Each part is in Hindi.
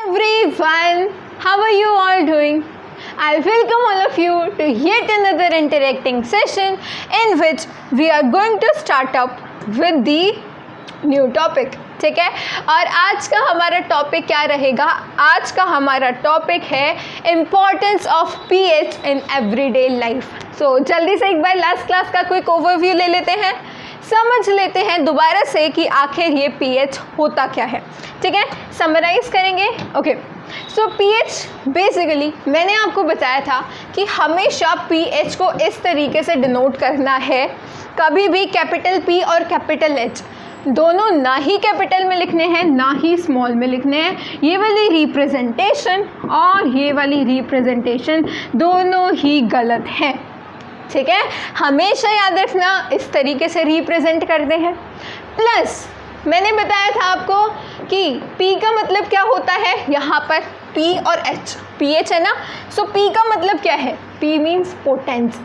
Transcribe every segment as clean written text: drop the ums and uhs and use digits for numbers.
everyone, how are you all doing? I welcome all of you to yet another interacting session in which we are going to start up with the new topic. ठीक है, और आज का हमारा टॉपिक क्या रहेगा? आज का हमारा टॉपिक है importance of pH in everyday life. So जल्दी से एक बार लास्ट क्लास का क्विक ओवरव्यू ले लेते हैं, समझ लेते हैं दोबारा से कि आखिर ये पीएच होता क्या है. ठीक है, समराइज करेंगे. ओके, सो पीएच बेसिकली मैंने आपको बताया था कि हमेशा पीएच को इस तरीके से डिनोट करना है, कभी भी कैपिटल पी और कैपिटल एच दोनों ना ही कैपिटल में लिखने हैं ना ही स्मॉल में लिखने हैं. ये वाली रिप्रेजेंटेशन और ये वाली रिप्रेजेंटेशन दोनों ही गलत हैं. ठीक है, हमेशा याद रखना इस तरीके से रिप्रेजेंट करते हैं. प्लस मैंने बताया था आपको कि P का मतलब क्या होता है, यहाँ पर P और H, PH है ना. सो P का मतलब क्या है? P means potence.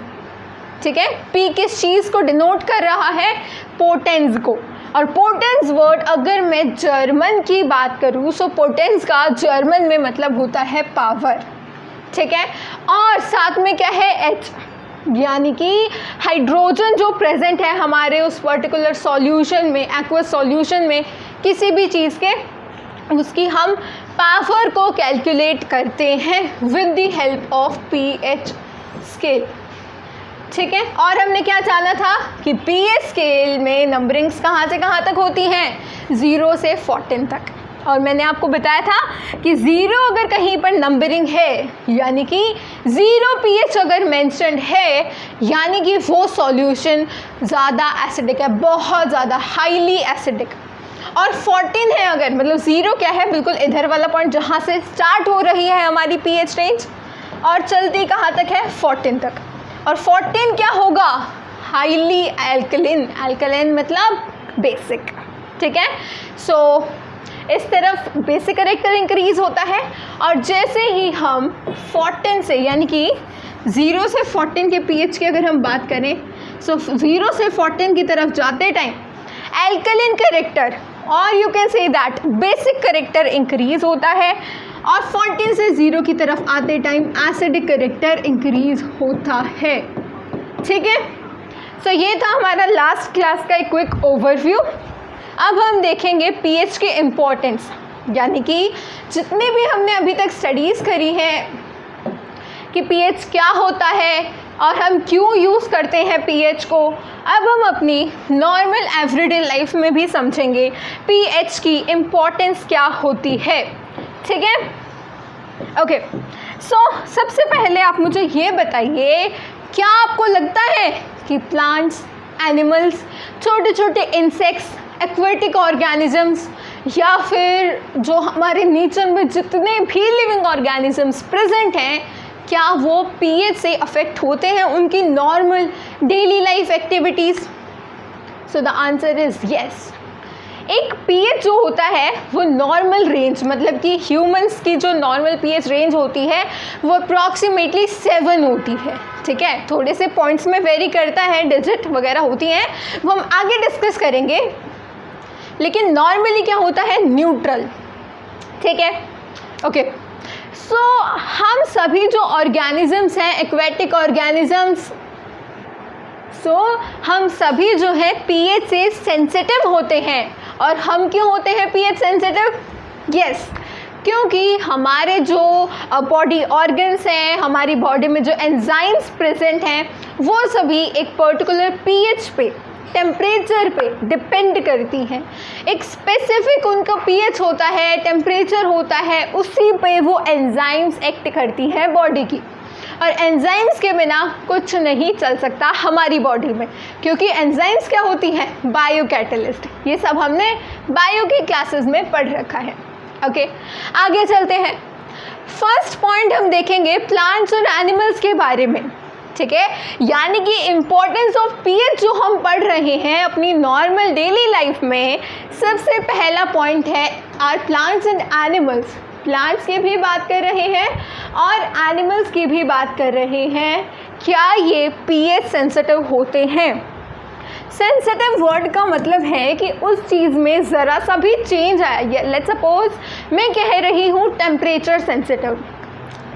ठीक है, P किस चीज़ को डिनोट कर रहा है? पोटेंस को. और पोटेंस वर्ड अगर मैं जर्मन की बात करूँ सो पोटेंस का जर्मन में मतलब होता है पावर. ठीक है, और साथ में क्या है? H, यानी कि हाइड्रोजन जो प्रेजेंट है हमारे उस पर्टिकुलर सॉल्यूशन में, एक्वस सॉल्यूशन में किसी भी चीज़ के, उसकी हम पावर को कैलकुलेट करते हैं with the help of pH scale. ठीक है, और हमने क्या जाना था कि पीएच स्केल में नंबरिंग्स कहाँ से कहाँ तक होती हैं? 0 से 14 तक. और मैंने आपको बताया था कि 0 अगर कहीं पर नंबरिंग है यानी कि 0 पीएच अगर मेंशन्ड है यानी कि वो सॉल्यूशन ज़्यादा एसिडिक है, बहुत ज़्यादा हाईली एसिडिक. और 14 है अगर, मतलब 0 क्या है? बिल्कुल इधर वाला पॉइंट जहाँ से स्टार्ट हो रही है हमारी पीएच रेंज और चलती कहाँ तक है? 14 तक. और 14 क्या होगा? Highly alkaline. एल्कलिन मतलब बेसिक. ठीक है, सो इस तरफ बेसिक करेक्टर इंक्रीज होता है. और जैसे ही हम 14 से यानी कि 0 से 14 के पीएच की अगर हम बात करें सो 0 से 14 की तरफ जाते टाइम एल्कलिन करेक्टर और you can say that basic character increase होता है, और 14 से 0 की तरफ आते टाइम एसिडिक करेक्टर इंक्रीज होता है. ठीक है, सो ये था हमारा लास्ट क्लास का एक क्विक ओवरव्यू. अब हम देखेंगे पीएच के इम्पोर्टेंस, यानी कि जितने भी हमने अभी तक स्टडीज़ करी हैं कि पीएच क्या होता है और हम क्यों यूज़ करते हैं पीएच को, अब हम अपनी नॉर्मल एवरीडे लाइफ में भी समझेंगे पीएच की इम्पोर्टेंस क्या होती है. ठीक है, ओके. सो सबसे पहले आप मुझे ये बताइए, क्या आपको लगता है कि प्लांट्स, एनिमल्स, छोटे छोटे इंसेक्ट्स, एक्वेटिक ऑर्गेनिजम्स या फिर जो हमारे नेचर में जितने भी लिविंग ऑर्गेनिजम्स प्रेजेंट हैं, क्या वो पीएच से अफेक्ट होते हैं उनकी normal daily life activities? So the answer is yes. एक पीएच जो होता है वो नॉर्मल रेंज, मतलब कि ह्यूमंस की जो नॉर्मल पीएच रेंज होती है वो अप्रॉक्सीमेटली 7 होती है. ठीक है, थोड़े से पॉइंट्स में वेरी करता है, डिजिट वगैरह होती हैं, वो हम आगे डिस्कस करेंगे. लेकिन नॉर्मली क्या होता है? न्यूट्रल. ठीक है, ओके. सो हम सभी जो ऑर्गेनिजम्स हैं, एक्वेटिक ऑर्गेनिजम्स, हम सभी जो है पीएच से सेंसिटिव होते हैं. और हम क्यों होते हैं पीएच सेंसिटिव? यस, क्योंकि हमारे जो बॉडी ऑर्गन्स हैं, हमारी बॉडी में जो एंजाइम्स प्रेजेंट हैं वो सभी एक पर्टिकुलर पीएच पे, टेम्परेचर पे डिपेंड करती हैं. एक स्पेसिफिक उनका पीएच होता है, टेम्परेचर होता है, उसी पे वो एंजाइम्स एक्ट करती हैं बॉडी की. और एंजाइम्स के बिना कुछ नहीं चल सकता हमारी बॉडी में, क्योंकि एंजाइम्स क्या होती हैं? Bio catalyst. ये सब हमने बायो की क्लासेस में पढ़ रखा है. ओके, आगे चलते हैं. फर्स्ट पॉइंट हम देखेंगे प्लांट्स और एनिमल्स के बारे में. ठीक है, यानी कि इम्पोर्टेंस ऑफ पीएच जो हम पढ़ रहे हैं अपनी नॉर्मल डेली लाइफ में, सबसे पहला पॉइंट है are plants and animals. Plants की भी बात कर रहे हैं और एनिमल्स की भी बात कर रहे हैं, क्या ये पीएच सेंसिटिव होते हैं? सेंसिटिव वर्ड का मतलब है कि उस चीज़ में ज़रा सा भी चेंज आया। लेट्स सपोज मैं कह रही हूँ टेम्परेचर सेंसिटिव,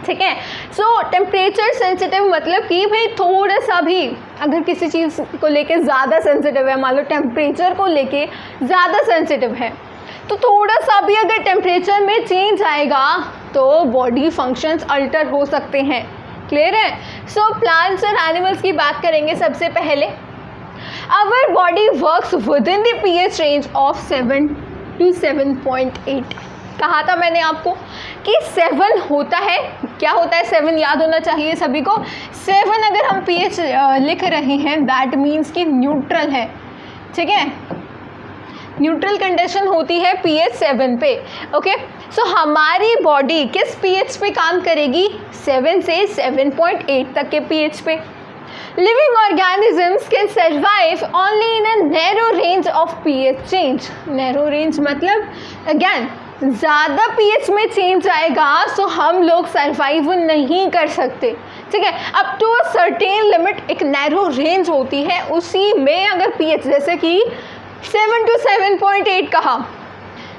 ठीक है। सो टेम्परेचर सेंसिटिव मतलब कि भाई थोड़ा सा भी अगर किसी चीज़ को लेके ज़्यादा सेंसिटिव है, मान लो टेम्परेचर को लेके ज़्यादा सेंसिटिव है, तो थोड़ा सा भी अगर टेम्परेचर में चेंज आएगा तो बॉडी फंक्शंस अल्टर हो सकते हैं। क्लियर है? सो प्लांट्स और एनिमल्स की बात करेंगे सबसे पहले। Our body works within the pH range of 7 to 7.8। कहा था मैंने आपको कि 7 होता है, क्या होता है 7 याद होना चाहिए सभी को। 7 अगर हम pH लिख रहे हैं दैट मीन्स कि न्यूट्रल है, ठीक है। न्यूट्रल कंडीशन होती है pH 7 पे। ओके, सो हमारी बॉडी किस pH पे काम करेगी? 7 से 7.8 तक के pH पे। Living organisms can survive only in a narrow range of pH change. Narrow range मतलब अगैन ज़्यादा pH में चेंज आएगा तो हम लोग सर्वाइव नहीं कर सकते, ठीक है। Up to a certain limit एक नैरो रेंज होती है, उसी में अगर pH जैसे कि 7 to 7.8 कहा,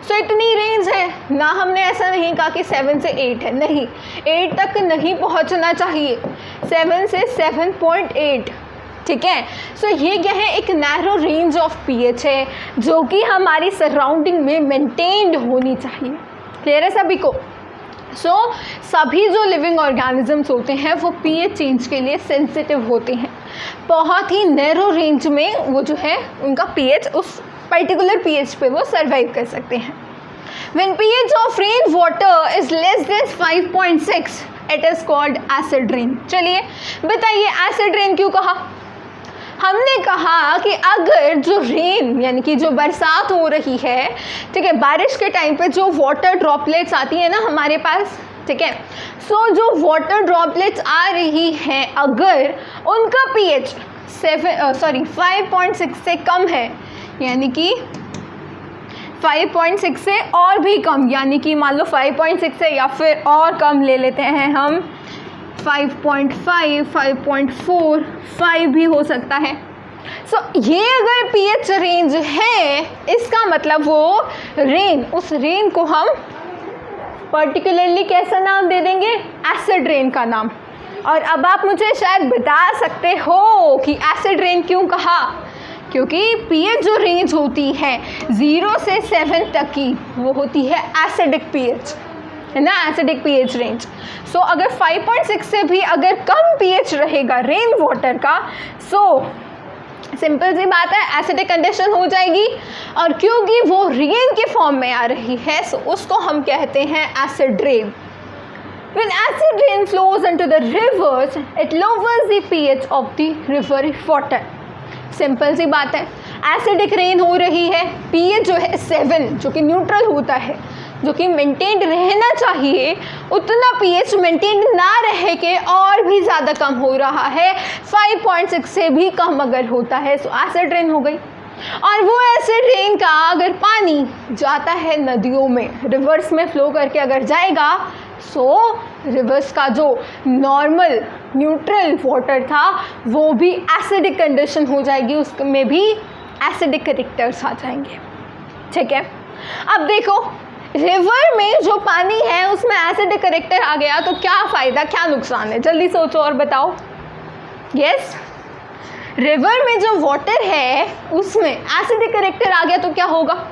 सो इतनी रेंज है ना। हमने ऐसा नहीं कहा कि 7 से 8 है, नहीं, 8 तक नहीं पहुंचना चाहिए, 7 से 7.8, ठीक है। सो ये क्या है? एक नैरो रेंज ऑफ pH है जो कि हमारी सराउंडिंग में मेंटेन्ड होनी चाहिए। क्लियर है सभी को? सो सभी जो लिविंग ऑर्गेनिजम्स होते हैं वो pH चेंज के लिए सेंसिटिव होते हैं। बहुत ही नैरो रेंज में वो जो है उनका pH, उस पर्टिकुलर pH पे वो सर्वाइव कर सकते हैं। When pH of rain water is less than 5.6 it is called acid rain। चलिए बताइए एसिड रेन क्यों कहा? हमने कहा कि अगर जो रेन यानी कि जो बरसात हो रही है, ठीक है, बारिश के टाइम पे जो वाटर ड्रॉपलेट्स आती है ना हमारे पास, ठीक है, सो जो वाटर ड्रॉपलेट्स आ रही हैं अगर उनका pH 5.6 से कम है, यानी कि 5.6 से और भी कम, यानी कि मान लो 5.6 से या फिर और कम ले लेते हैं हम 5.5, 5.4, 5 भी हो सकता है। सो ये अगर pH रेंज है, इसका मतलब वो रेन, उस रेन को हम पर्टिकुलरली कैसा नाम दे देंगे? एसिड रेन का नाम। और अब आप मुझे शायद बता सकते हो कि एसिड रेन क्यों कहा? क्योंकि pH जो रेंज होती है 0 से 7 तक की वो होती है एसिडिक pH, है ना, एसिडिक pH रेंज। सो अगर 5.6 से भी अगर कम pH रहेगा रेन वाटर का, सो सिंपल सी बात है एसिडिक कंडीशन हो जाएगी। और क्योंकि वो रेन के फॉर्म में आ रही है, सो उसको हम कहते हैं acid rain. When acid rain flows into the rivers, it lowers the pH of the river water। Simple सी बात है, एसिडिक रेन हो रही है, pH जो है 7 जो कि न्यूट्रल होता है, जो कि मेंटेन्ड रहना चाहिए, उतना pH मेंटेन्ड ना रह के और भी ज़्यादा कम हो रहा है, 5.6 से भी कम अगर होता है तो एसिड रेन हो गई। और वो एसिड रेन का अगर पानी जाता है नदियों में, रिवर्स में फ्लो करके अगर जाएगा, सो रिवर्स का जो नॉर्मल न्यूट्रल वाटर था वो भी एसिडिक कंडीशन हो जाएगी, उसमें भी एसिडिक कैरेक्टर्स आ जाएंगे, ठीक है। अब देखो रिवर में जो पानी है उसमें एसिडिक कैरेक्टर आ गया तो क्या फ़ायदा क्या नुकसान है? जल्दी सोचो और बताओ। यस, रिवर में जो वाटर है उसमें एसिडिक कैरेक्टर आ गया तो क्या होगा?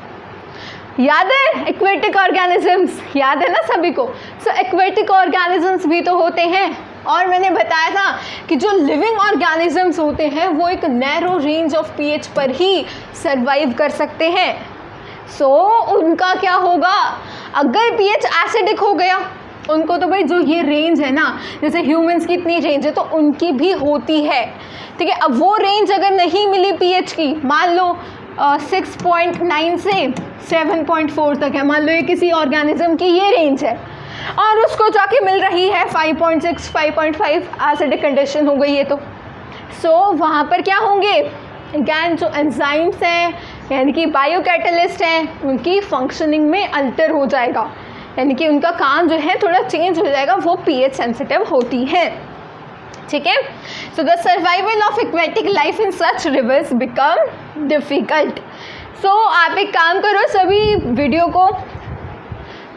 याद है एक्वेटिक ऑर्गेनिजम्स, याद है ना सभी को। सो एक्वेटिक ऑर्गेनिजम्स भी तो होते हैं, और मैंने बताया था कि जो लिविंग ऑर्गेनिजम्स होते हैं वो एक नैरो रेंज ऑफ pH पर ही सर्वाइव कर सकते हैं। सो उनका क्या होगा? अगर pH एसिडिक हो गया, उनको तो भाई जो ये रेंज है ना, जैसे ह्यूमंस की इतनी रेंज है तो उनकी भी होती है, ठीक है। अब वो रेंज अगर नहीं मिली pH की, मान लो 6.9 से 7.4 तक है, मान लो ये किसी ऑर्गेनिज्म की ये रेंज है, और उसको जाके मिल रही है 5.6, 5.5, एसिडिक कंडीशन हो गई है तो सो वहाँ पर क्या होंगे? अगैन जो एंजाइम्स हैं यानी कि बायो कैटलिस्ट हैं, उनकी फंक्शनिंग में अल्टर हो जाएगा, यानी कि उनका काम जो है थोड़ा चेंज हो जाएगा, वो pH सेंसिटिव होती है। ठीक है। So the survival of aquatic life in such rivers become difficult. So आप एक काम करो, सभी वीडियो को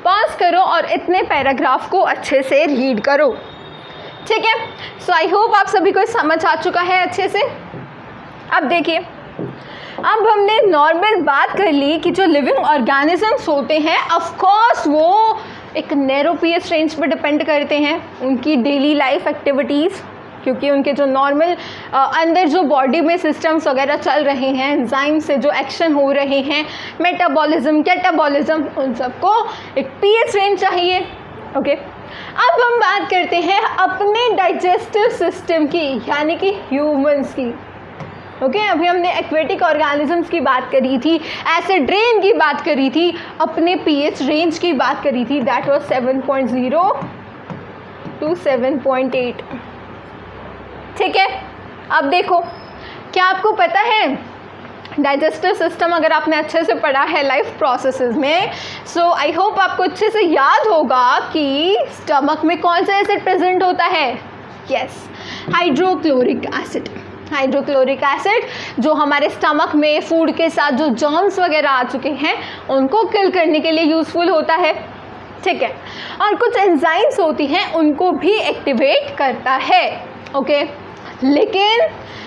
पॉज करो और इतने पैराग्राफ को अच्छे से रीड करो, ठीक है। सो आई होप आप सभी को समझ आ चुका है अच्छे से। अब देखिए, अब हमने नॉर्मल बात कर ली कि जो लिविंग ऑर्गेनिजम्स होते हैं ऑफ कोर्स वो एक नैरो पीएच रेंज पर डिपेंड करते हैं, उनकी डेली लाइफ एक्टिविटीज़, क्योंकि उनके जो नॉर्मल अंदर जो बॉडी में सिस्टम्स वगैरह चल रहे हैं, एंजाइम से जो एक्शन हो रहे हैं, मेटाबॉलिज्म, कैटाबॉलिज्म, उन सबको एक पीएच रेंज चाहिए, ओके। अब हम बात करते हैं अपने डाइजेस्टिव सिस्टम की, यानी कि ह्यूमंस की, ओके। अभी हमने एक्वेटिक ऑर्गेनिजम्स की बात करी थी, एसिड रेन की बात करी थी, अपने पीएच रेंज की बात करी थी, दैट वाज 7.0 to 7.8, ठीक है। अब देखो, क्या आपको पता है डाइजेस्टिव सिस्टम अगर आपने अच्छे से पढ़ा है लाइफ प्रोसेसेस में, सो आई होप आपको अच्छे से याद होगा कि स्टमक में कौन सा एसिड प्रेजेंट होता है? Yes, hydrochloric acid. Hydrochloric acid जो हमारे स्टमक में फूड के साथ जो जर्म्स वगैरह आ चुके हैं उनको किल करने के लिए यूज़फुल होता है, ठीक है। और कुछ एंजाइम्स होती हैं उनको भी एक्टिवेट करता है, ओके। लेकिन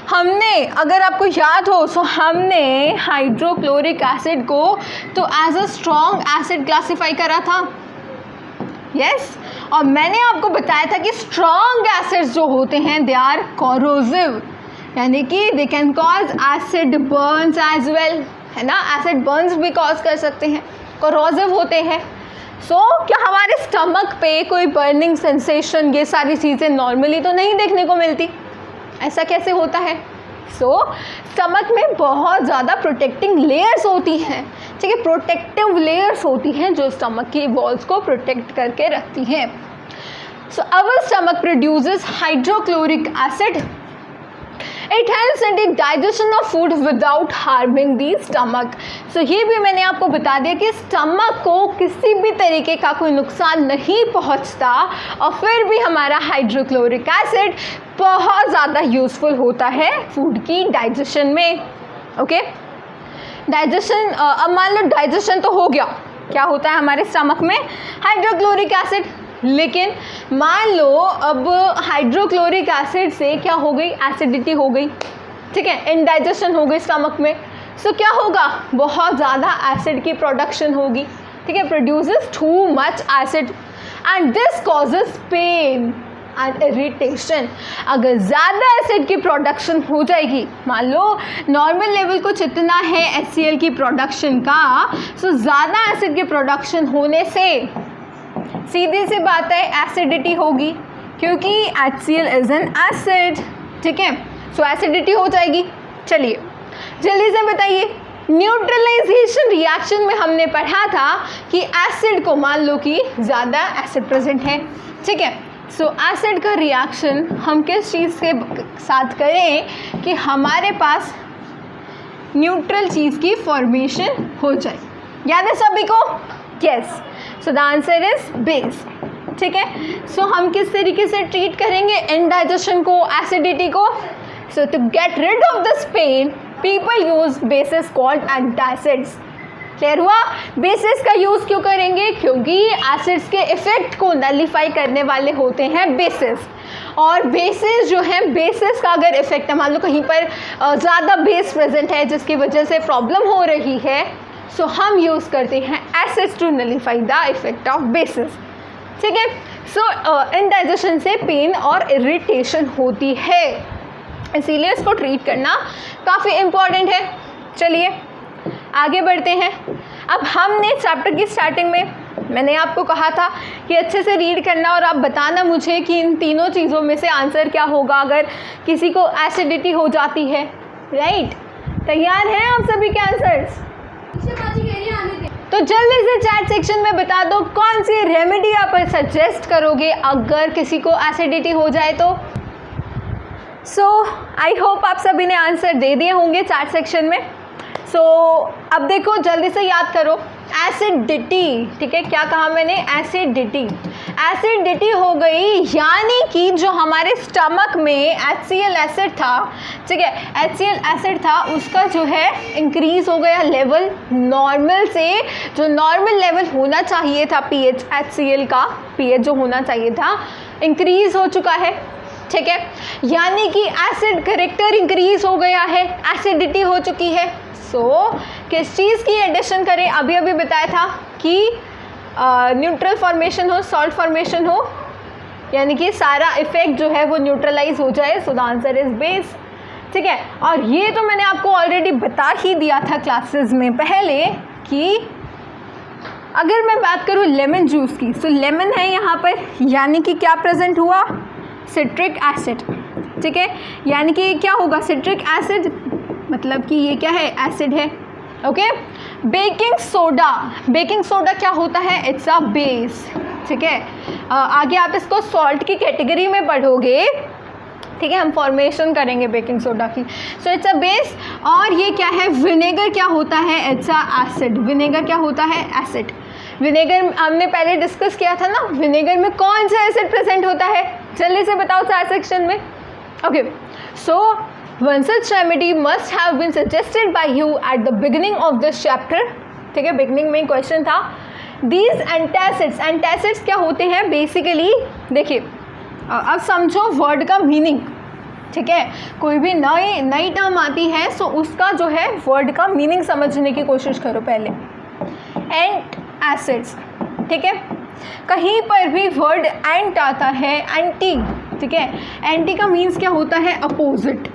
हमने, अगर आपको याद हो, सो हमने हाइड्रोक्लोरिक एसिड को तो as a strong acid classify करा था, यस। और मैंने आपको बताया था कि स्ट्रॉन्ग एसिड्स जो होते हैं दे आर कोरोसिव, यानी कि they can cause acid burns as well, है ना। एसिड बर्न्स भी कॉज कर सकते हैं, कोरोसिव होते हैं। सो क्या हमारे स्टमक पे कोई बर्निंग सेंसेशन, ये सारी चीज़ें नॉर्मली तो नहीं देखने को मिलती, ऐसा कैसे होता है? स्टमक में बहुत ज़्यादा प्रोटेक्टिंग लेयर्स होती हैं, ठीक है, प्रोटेक्टिव लेयर्स होती हैं जो स्टमक की वॉल्स को प्रोटेक्ट करके रखती हैं। So our stomach produces hydrochloric acid. It helps in the digestion of food without harming the stomach. So ये भी मैंने आपको बता दिया कि स्टमक को किसी भी तरीके का कोई नुकसान नहीं पहुंचता, और फिर भी हमारा हाइड्रोक्लोरिक एसिड बहुत ज़्यादा यूज़फुल होता है फूड की डाइजेशन में, ओके। डाइजेशन, अब मान लो डाइजेशन तो हो गया, क्या होता है हमारे स्टमक में? Hydrochloric acid. लेकिन मान लो अब हाइड्रोक्लोरिक एसिड से क्या हो गई? एसिडिटी हो गई, ठीक है, इनडाइजेशन हो गई स्टमक में। सो क्या होगा? बहुत ज़्यादा एसिड की प्रोडक्शन होगी, ठीक है, produces too much acid and this causes pain and irritation. अगर ज़्यादा एसिड की प्रोडक्शन हो जाएगी, मान लो नॉर्मल लेवल कुछ इतना है HCl की प्रोडक्शन का, सो ज़्यादा एसिड की प्रोडक्शन होने से सीधी सी बात है एसिडिटी होगी, क्योंकि HCl इज एन एसिड, ठीक है। सो एसिडिटी हो जाएगी। चलिए जल्दी से बताइए, न्यूट्रलाइजेशन रिएक्शन में हमने पढ़ा था कि एसिड को मान लो कि ज़्यादा एसिड प्रेजेंट है, ठीक है। सो एसिड का रिएक्शन हम किस चीज़ के साथ करें कि हमारे पास न्यूट्रल चीज़ की फॉर्मेशन हो जाए। याद है सभी को? Yes. So the answer is base, ठीक है। सो हम किस तरीके से ट्रीट करेंगे इनडाइजेशन को, एसिडिटी को? So to get rid of this pain people use bases called antacids. Clear हुआ? बेसिस का यूज़ क्यों करेंगे? क्योंकि एसिड्स के इफेक्ट को नलीफाई करने वाले होते हैं बेसिस, और बेसिस जो है, बेसिस का अगर इफेक्ट है, मान लो कहीं पर ज़्यादा बेस प्रेजेंट है जिसकी वजह से प्रॉब्लम हो रही है, सो हम यूज़ करते हैं acids to nullify the effect of bases, ठीक है। सो इनडाइजेशन से पेन और इरिटेशन होती है, इसीलिए इसको ट्रीट करना काफ़ी इम्पॉर्टेंट है। चलिए आगे बढ़ते हैं। अब हमने चैप्टर की स्टार्टिंग में मैंने आपको कहा था कि अच्छे से रीड करना और आप बताना मुझे कि इन तीनों चीज़ों में से आंसर क्या होगा अगर किसी को एसिडिटी हो जाती है, राइट? तैयार हैं आप सभी के आंसर्स? तो जल्दी से चैट सेक्शन में बता दो कौन सी रेमेडी आप सजेस्ट करोगे अगर किसी को एसिडिटी हो जाए तो। सो आई होप आप सभी ने आंसर दे दिए होंगे चैट सेक्शन में। सो अब देखो जल्दी से याद करो, एसिडिटी, ठीक है, क्या कहा मैंने, एसिडिटी, एसिडिटी हो गई, यानी कि जो हमारे स्टमक में HCl एसिड था, ठीक है, HCl एसिड था, उसका जो है इंक्रीज हो गया लेवल, नॉर्मल से जो नॉर्मल लेवल होना चाहिए था pH, HCl का pH जो होना चाहिए था इंक्रीज हो चुका है, ठीक है, यानी कि एसिड करेक्टर इंक्रीज हो गया है, एसिडिटी हो चुकी है। किस चीज़ की एडिशन करें, अभी अभी बताया था कि न्यूट्रल फॉर्मेशन हो, सॉल्ट फॉर्मेशन हो, यानी कि सारा इफेक्ट जो है वो न्यूट्रलाइज हो जाए, so the answer is base, ठीक है। और ये तो मैंने आपको ऑलरेडी बता ही दिया था क्लासेस में पहले कि अगर मैं बात करूँ लेमन जूस की, तो लेमन है यहाँ पर, यानी कि क्या प्रेजेंट हुआ, सिट्रिक एसिड, ठीक है, यानी कि क्या होगा, सिट्रिक एसिड, मतलब कि ये क्या है, एसिड है, okay. Baking soda, baking soda क्या होता है, इट्स अ बेस, ठीक है, आगे आप इसको सॉल्ट की कैटेगरी में पढ़ोगे, ठीक है, हम फॉर्मेशन करेंगे बेकिंग सोडा की, सो इट्स अ बेस। और ये क्या है, विनेगर क्या होता है, इट्स अ एसिड, विनेगर क्या होता है, एसिड, विनेगर हमने पहले डिस्कस किया था ना, विनेगर में कौन सा एसिड प्रेजेंट होता है, जल्दी से बताओ चार सेक्शन में, okay. So one such remedy must have been suggested by you at the beginning of this chapter, ठीक है, बिगनिंग में क्वेश्चन था। These antacids, antacids क्या होते हैं बेसिकली, देखिए अब समझो वर्ड का मीनिंग, ठीक है, कोई भी नई टर्म आती है सो उसका जो है वर्ड का मीनिंग समझने की कोशिश करो पहले। एंट एसिड्स, ठीक है, कहीं पर भी वर्ड एंट आता है, एंटी, ठीक है, एंटी का मीन्स क्या होता है, अपोजिट,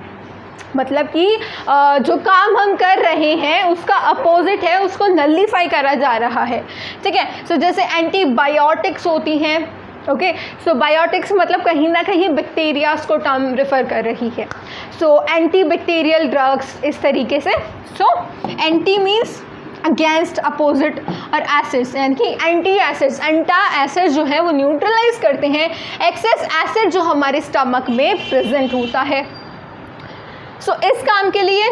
मतलब कि जो काम हम कर रहे हैं उसका अपोजिट है, उसको नलिफाई करा जा रहा है, ठीक है। सो जैसे एंटीबायोटिक्स होती हैं, ओके, सो बायोटिक्स मतलब कहीं ना कहीं बैक्टीरियाज को टर्म रेफर कर रही है, सो एंटी बैक्टीरियल ड्रग्स इस तरीके से। So anti means against, opposite, और एसिड्स यानी कि एंटी एसिड्स, एंटा एसिड जो है वो न्यूट्रलाइज करते हैं एक्सेस एसिड जो हमारे स्टमक में प्रेजेंट होता है। सो इस काम के लिए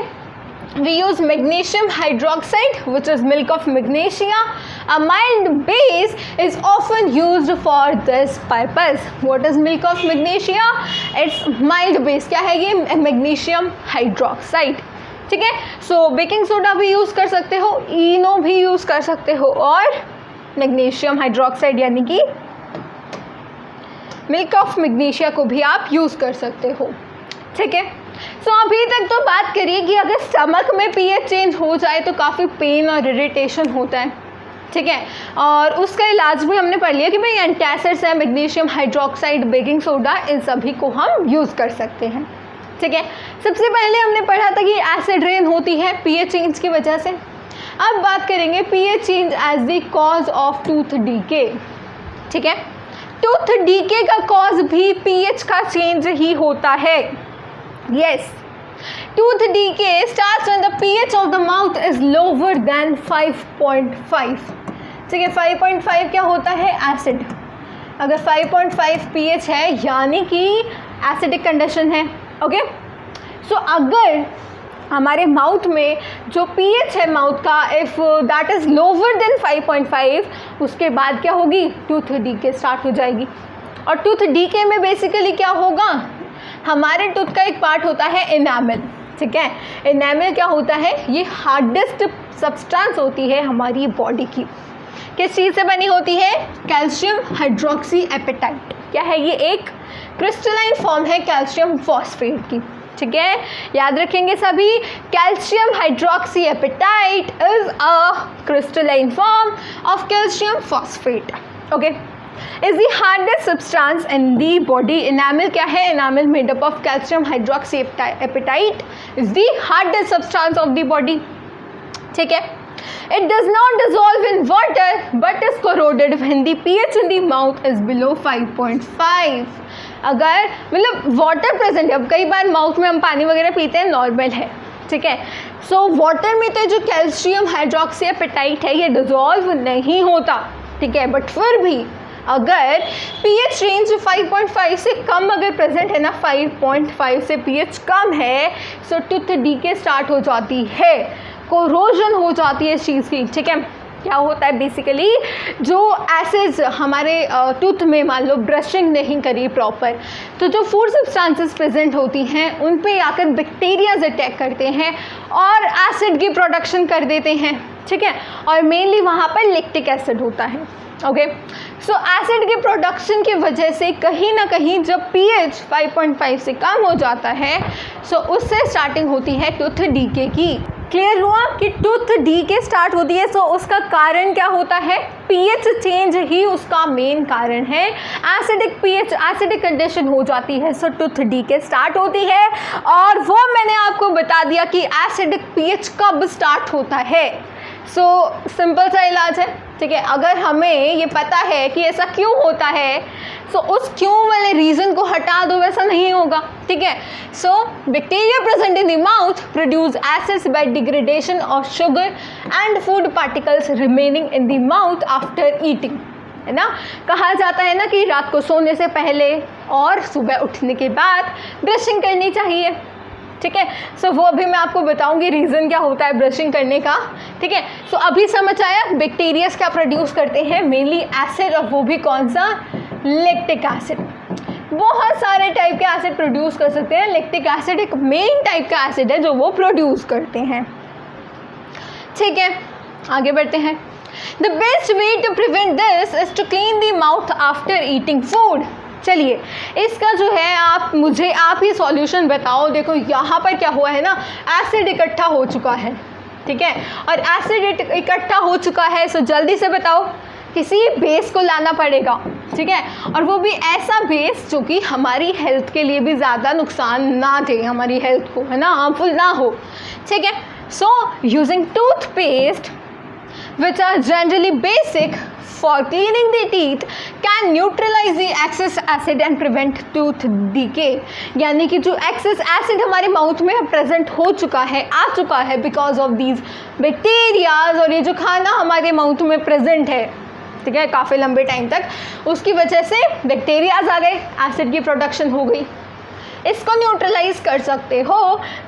we use magnesium hydroxide, which is milk of magnesia. A mild base is often used for this purpose. What is milk of magnesia? It's mild base. क्या है ये, magnesium hydroxide, ठीक है। सो बेकिंग सोडा भी यूज़ कर सकते हो, इनो भी यूज़ कर सकते हो, और मैग्नीशियम हाइड्रोक्साइड यानी कि मिल्क ऑफ मैग्नीशिया को भी आप यूज़ कर सकते हो, ठीक है। सो अभी तक तो बात करिए कि अगर स्टमक में pH चेंज हो जाए तो काफ़ी पेन और इरिटेशन होता है, ठीक है, और उसका इलाज भी हमने पढ़ लिया कि भाई एंटासिड्स है, मैग्नीशियम हाइड्रोक्साइड, बेकिंग सोडा, इन सभी को हम यूज़ कर सकते हैं, ठीक है। सबसे पहले हमने पढ़ा था कि एसिड रेन होती है pH चेंज की वजह से। अब बात करेंगे pH change as the cause of tooth decay, ठीक है। टूथ डीके का कॉज भी pH का चेंज ही होता है, yes. Tooth decay starts when the pH of the mouth is lower than 5.5, ठीक है, 5.5 क्या होता है, एसिड, अगर 5.5 pH है यानी कि एसिडिक कंडीशन है, ओके। सो अगर हमारे माउथ में जो pH है माउथ का, if that is lower than 5.5, उसके बाद क्या होगी, टूथ डीके स्टार्ट हो जाएगी। और टूथ डीके में बेसिकली क्या होगा, हमारे टूथ का एक पार्ट होता है इनामल, ठीक है। इनामल क्या होता है, ये हार्डेस्ट सब्सटेंस होती है हमारी बॉडी की, किस चीज़ से बनी होती है, कैल्शियम हाइड्रोक्सी एपेटाइट, क्या है ये, एक क्रिस्टलाइन फॉर्म है कैल्शियम फॉस्फेट की, ठीक है, याद रखेंगे सभी। Calcium hydroxyapatite is a crystalline form of calcium phosphate, okay, is the hardest substance in the body. Enamel क्या है, enamel made up of calcium hydroxyapatite is the hardest substance of the body, ठीक है। It does not dissolve in water but is corroded when the pH in the mouth is below 5.5. अगर मतलब वाटर प्रेजेंट है, अब कई बार माउथ में हम पानी वगैरह पीते हैं, नॉर्मल है, ठीक है। सो वाटर में तो जो कैल्शियम हाइड्रोक्सी एपेटाइट है ये डिजॉल्व नहीं होता, ठीक है, बट फिर भी अगर pH रेंज 5.5 से कम अगर प्रेजेंट है ना, 5.5 से pH कम है, सो टूथ डीके स्टार्ट हो जाती है, कोरोजन हो जाती है इस चीज़ की, ठीक है। क्या होता है बेसिकली, जो एसिड्स हमारे टूथ में मान लो ब्रशिंग नहीं करी प्रॉपर, तो जो फूड सब्सटेंसेस प्रेजेंट होती हैं उन पे आकर बैक्टीरियाज अटैक करते हैं और एसिड की प्रोडक्शन कर देते हैं, ठीक है। और मेनली वहाँ पर लैक्टिक एसिड होता है, ओके। सो एसिड के प्रोडक्शन की वजह से कहीं ना कहीं जब pH 5.5 से कम हो जाता है, सो उससे स्टार्टिंग होती है टूथ डीके की। क्लियर हुआ कि टूथ डीके स्टार्ट होती है। सो उसका कारण क्या होता है, pH चेंज ही उसका मेन कारण है। एसिडिक pH, एसिडिक कंडीशन हो जाती है, सो टूथ डीके स्टार्ट होती है। और वो मैंने आपको बता दिया कि एसिडिक pH कब स्टार्ट होता है। सो सिंपल सा इलाज है, ठीक है। अगर हमें ये पता है कि ऐसा क्यों होता है, सो उस क्यों वाले रीज़न को हटा दो, वैसा नहीं होगा, ठीक है। So bacteria present in the mouth produce acids bye degradation of sugar and food particles remaining in the mouth after eating, है ना। कहा जाता है ना कि रात को सोने से पहले और सुबह उठने के बाद ब्रशिंग करनी चाहिए, ठीक है। सो वो अभी मैं आपको बताऊंगी रीज़न क्या होता है ब्रशिंग करने का, ठीक है। सो अभी समझ आया बैक्टीरियाज क्या प्रोड्यूस करते हैं, मेनली एसिड, और वो भी कौन सा, लैक्टिक एसिड। बहुत सारे टाइप के एसिड प्रोड्यूस कर सकते हैं, लैक्टिक एसिड एक मेन टाइप का एसिड है जो वो प्रोड्यूस करते हैं, ठीक है। आगे बढ़ते हैं। The best way to prevent this is to clean the mouth after eating food. चलिए इसका जो है आप ही सॉल्यूशन बताओ। देखो यहाँ पर क्या हुआ है ना, एसिड इकट्ठा हो चुका है, ठीक है। और एसिड इकट्ठा हो चुका है, सो जल्दी से बताओ, किसी बेस को लाना पड़ेगा, ठीक है। और वो भी ऐसा बेस जो कि हमारी हेल्थ के लिए भी ज़्यादा नुकसान ना दे, हमारी हेल्थ को, है ना, हार्मफुल ना हो, ठीक है। So using toothpaste which are generally basic for cleaning the teeth can neutralize the excess acid and prevent tooth decay। यानी कि जो excess acid हमारे माउथ में प्रेजेंट हो चुका है, आ चुका है बिकॉज ऑफ दीज बैक्टीरियाज, और ये जो खाना हमारे माउथ में प्रेजेंट है, ठीक है, काफ़ी लंबे टाइम तक, उसकी वजह से बैक्टीरियाज आ गए, एसिड की प्रोडक्शन हो गई। इसको न्यूट्रलाइज कर सकते हो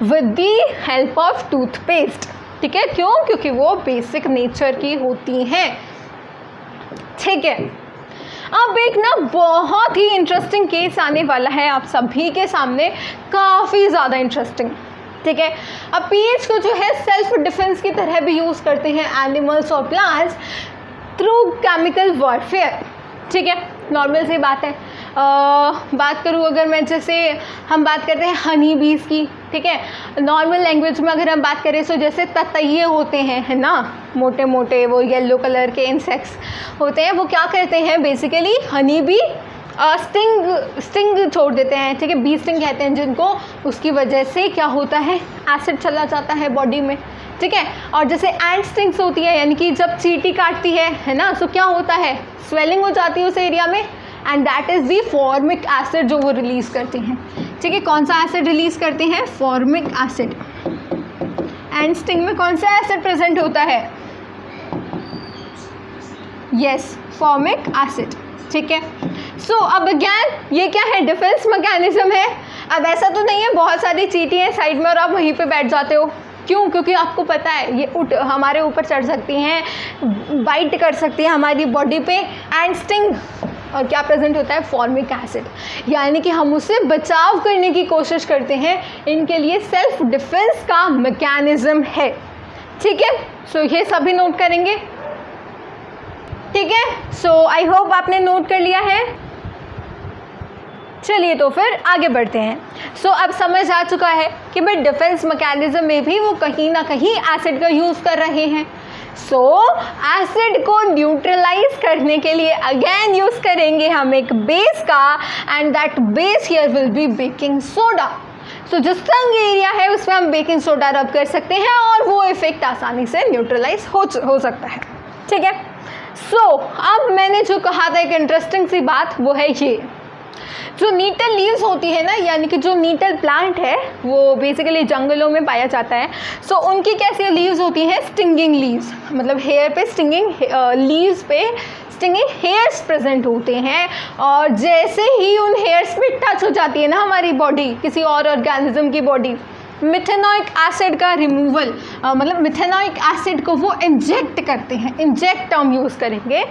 with the help of toothpaste, ठीक है। क्यों? क्योंकि वो बेसिक नेचर की होती हैं, ठीक है। अब एक ना बहुत ही इंटरेस्टिंग केस आने वाला है आप सभी के सामने, काफ़ी ज़्यादा इंटरेस्टिंग, ठीक है। अब pH को जो है सेल्फ डिफेंस की तरह भी यूज़ करते हैं एनिमल्स और प्लांट्स थ्रू केमिकल वॉरफेयर, ठीक है। नॉर्मल सी बात है। बात करूँ अगर मैं, जैसे हम बात करते हैं हनी बीज की, ठीक है। नॉर्मल लैंग्वेज में अगर हम बात करें, सो जैसे ततैये होते हैं, है ना, मोटे मोटे वो येलो कलर के इंसेक्ट्स होते हैं, वो क्या करते हैं बेसिकली, हनी बी स्टिंग छोड़ देते हैं, ठीक है, बी स्टिंग कहते हैं जिनको। उसकी वजह से क्या होता है, एसिड चला जाता है बॉडी में, ठीक है। और जैसे एंट स्टिंग्स होती है, यानी कि जब चींटी काटती है ना, सो क्या होता है, स्वेलिंग हो जाती है उस एरिया में, and that is the formic acid जो वो रिलीज़ करते हैं, ठीक है। कौन सा एसिड रिलीज़ करते हैं, फॉर्मिक एसिड। एंड स्टिंग में कौन सा एसिड प्रेजेंट होता है, यस, फॉर्मिक एसिड, ठीक है। सो अब अगेन ये क्या है, डिफेंस मैकेनिज्म है। अब ऐसा तो नहीं है बहुत सारी चींटी हैं साइड में और आप वहीं पे बैठ जाते हो, क्यों? क्योंकि आपको पता है ये हमारे ऊपर चढ़ सकती हैं, बाइट कर सकती है हमारी बॉडी पे, एंड स्टिंग, और क्या प्रेजेंट होता है, फॉर्मिक एसिड, यानी कि हम उससे बचाव करने की कोशिश करते हैं। इनके लिए सेल्फ डिफेंस का मैकेनिज्म है, ठीक है। सो ये सभी नोट करेंगे, ठीक है। सो आई होप आपने नोट कर लिया है। चलिए तो फिर आगे बढ़ते हैं। सो अब समझ आ चुका है कि भाई डिफेंस मैकेनिज्म में भी वो कहीं ना कहीं एसिड का यूज़ कर रहे हैं। सो एसिड को न्यूट्रलाइज करने के लिए अगेन यूज़ करेंगे हम एक बेस का, and that base here will be baking soda. So जो संग एरिया है उसमें हम बेकिंग सोडा रब कर सकते हैं और वो इफेक्ट आसानी से न्यूट्रलाइज हो सकता है, ठीक है। सो अब मैंने जो कहा था एक इंटरेस्टिंग सी बात, वो है ये जो नीटल लीव्स होती है ना, यानी कि जो नीटल प्लांट है वो बेसिकली जंगलों में पाया जाता है। सो उनकी कैसी लीव्स होती हैं, स्टिंगिंग लीव्स, मतलब हेयर पे स्टिंगिंग लीव्स पे स्टिंगिंग हेयर्स प्रेजेंट होते हैं। और जैसे ही उन हेयर्स पे टच हो जाती है ना हमारी बॉडी, किसी और ऑर्गेनिज्म की बॉडी, मिथेनॉइक एसिड का रिमूवल, मतलब मिथेनॉइक एसिड को वो इंजेक्ट करते हैं, इंजेक्ट टर्म यूज़ करेंगे,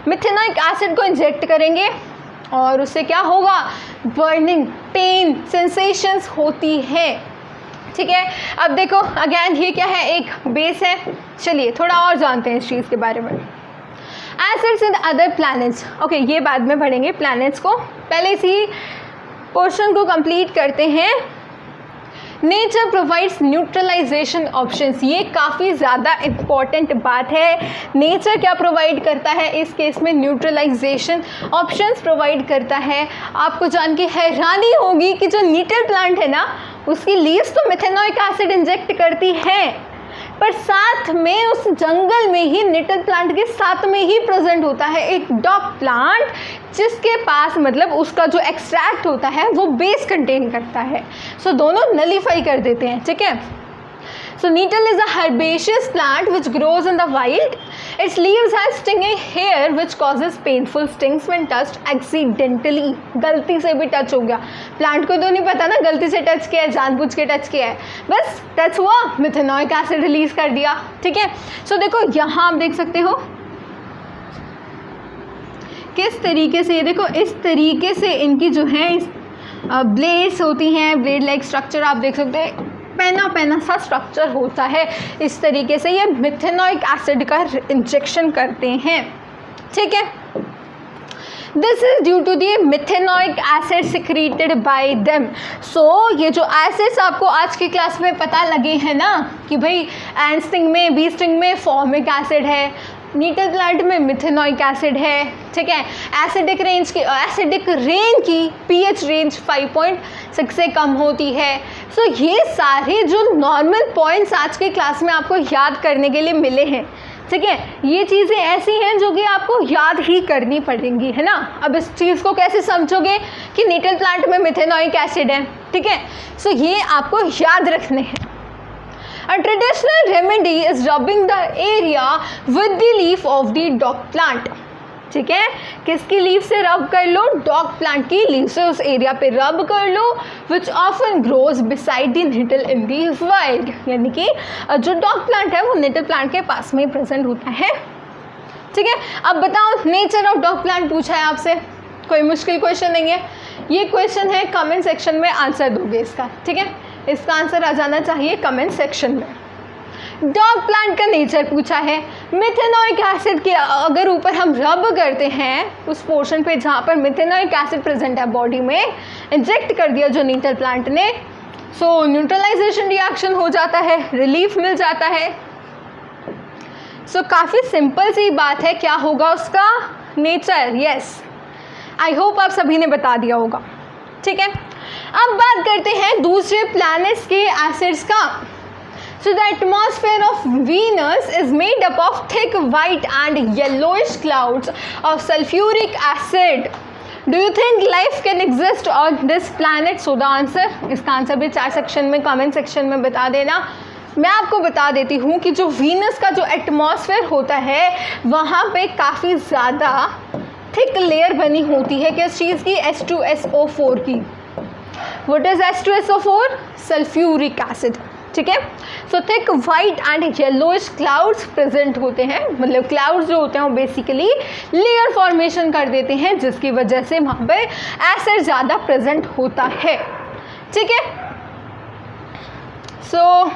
मिथेनॉइक एसिड को इंजेक्ट करेंगे और उससे क्या होगा, बर्निंग, पेन, सेंसेशंस होती है। ठीक है, अब देखो अगेन ये क्या है, एक बेस है। चलिए थोड़ा और जानते हैं इस चीज़ के बारे में। Acids in other planets, okay ये बाद में पढ़ेंगे प्लैनेट्स को, पहले इसी पोर्शन को कंप्लीट करते हैं। नेचर प्रोवाइड्स न्यूट्रलाइजेशन ऑप्शंस, ये काफ़ी ज़्यादा इम्पॉर्टेंट बात है। नेचर क्या प्रोवाइड करता है इस केस में, न्यूट्रलाइजेशन ऑप्शंस प्रोवाइड करता है। आपको जान के हैरानी होगी कि जो नीटल प्लांट है ना, उसकी लीव्स तो मिथेनॉइक एसिड इंजेक्ट करती हैं, पर साथ में उस जंगल में ही, निटल प्लांट के साथ में ही प्रेजेंट होता है एक डॉग प्लांट, जिसके पास मतलब उसका जो एक्सट्रैक्ट होता है वो बेस कंटेन करता है। सो दोनों नलीफाई कर देते हैं। ठीक है, so nettle is a herbaceous plant which grows in the wild. Its leaves have stinging hair which causes painful stings when touched accidentally. गलती से भी टच हो गया, प्लांट को तो नहीं पता ना गलती से टच किया है, जानबूझ के टच किया है, बस टच हुआ, मिथेनॉइक एसिड रिलीज कर दिया। ठीक है, सो देखो यहाँ आप देख सकते हो किस तरीके से, ये देखो इस तरीके से इनकी जो है ब्लेड्स होती हैं, ब्लेड लाइक स्ट्रक्चर आप देख सकते हैं, पैना सा स्ट्रक्चर होता है। इस तरीके से ये मिथेनॉइक एसिड का इंजेक्शन करते हैं। ठीक है, this is due to the methanoic acid secreted by them. So ये जो एसिड्स आपको आज की क्लास में पता लगे हैं ना कि भाई एंड स्टिंग में, बी स्टिंग में फॉर्मिक एसिड है, नीटल प्लांट में मिथेनॉइक एसिड है। ठीक है, एसिडिक रेंज की पीएच रेंज 5.6 से कम होती है। सो ये सारे जो नॉर्मल पॉइंट्स आज के क्लास में आपको याद करने के लिए मिले हैं। ठीक है, ये चीज़ें ऐसी हैं जो कि आपको याद ही करनी पड़ेंगी, है ना। अब इस चीज़ को कैसे समझोगे कि नीटल प्लांट में मिथेनॉइक एसिड है। ठीक है, सो ये आपको याद रखने हैं। A traditional remedy is rubbing the area with the leaf of the dog plant. ठीक है, किसकी लीफ से रब कर लो, डॉग प्लांट की लीफ से उस एरिया पे रब कर लो, which often grows beside the nettle in the wild, यानी कि जो डॉग प्लांट है वो निटल प्लांट के पास में प्रेजेंट होता है। ठीक है, अब बताओ नेचर ऑफ डॉग प्लांट पूछा है आपसे, कोई मुश्किल क्वेश्चन नहीं है, ये क्वेश्चन है कमेंट सेक्शन में आंसर दोगे इसका। ठीक है, इसका आंसर आ जाना चाहिए कमेंट सेक्शन में। डॉग प्लांट का नेचर पूछा है, मिथेनॉइक एसिड के अगर ऊपर हम रब करते हैं उस पोर्शन पे जहाँ पर मिथेनॉइक एसिड प्रेजेंट है बॉडी में, इंजेक्ट कर दिया जो नीटल प्लांट ने, सो न्यूट्रलाइजेशन रिएक्शन हो जाता है, रिलीफ मिल जाता है। सो काफ़ी सिंपल सी बात है, क्या होगा उसका नेचर। यस, आई होप आप सभी ने बता दिया होगा। ठीक है, अब बात करते हैं दूसरे प्लैनेट्स के एसिड्स का। So the atmosphere of Venus is made up of thick white and yellowish clouds of sulfuric acid. Do you think life can exist on this planet? So the answer, इसका आंसर भी 4 सेक्शन में, कमेंट सेक्शन में बता देना। मैं आपको बता देती हूँ कि जो वीनस का जो एटमॉस्फेयर होता है वहाँ पे काफ़ी ज़्यादा थिक लेयर बनी होती है किस चीज़ की, H2SO4 की। What is H2SO4? Sulphuric acid. ठीक है, so thick white and yellowish clouds present होते हैं, मतलब क्लाउड्स जो होते हैं वो बेसिकली लेयर फॉर्मेशन कर देते हैं, जिसकी वजह से वहाँ पे एसिड ज़्यादा प्रेजेंट होता है। ठीक है, so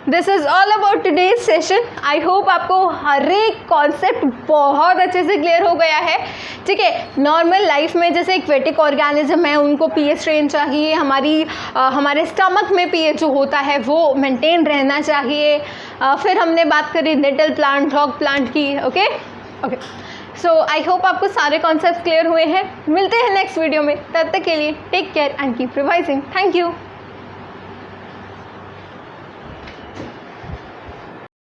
this is all about today's session. I hope आपको हर एक कॉन्सेप्ट बहुत अच्छे से क्लियर हो गया है। ठीक है, नॉर्मल लाइफ में जैसे एक्वेटिक ऑर्गेनिज्म है उनको पीएच रेंज चाहिए, हमारे स्टमक में पीएच जो होता है वो मेंटेन रहना चाहिए। फिर हमने बात करी निटल प्लांट, डॉग प्लांट की। ओके, सो आई होप आपको सारे कॉन्सेप्ट क्लियर हुए हैं। मिलते हैं नेक्स्ट वीडियो में, तब तक के लिए take care and keep revising. Thank you.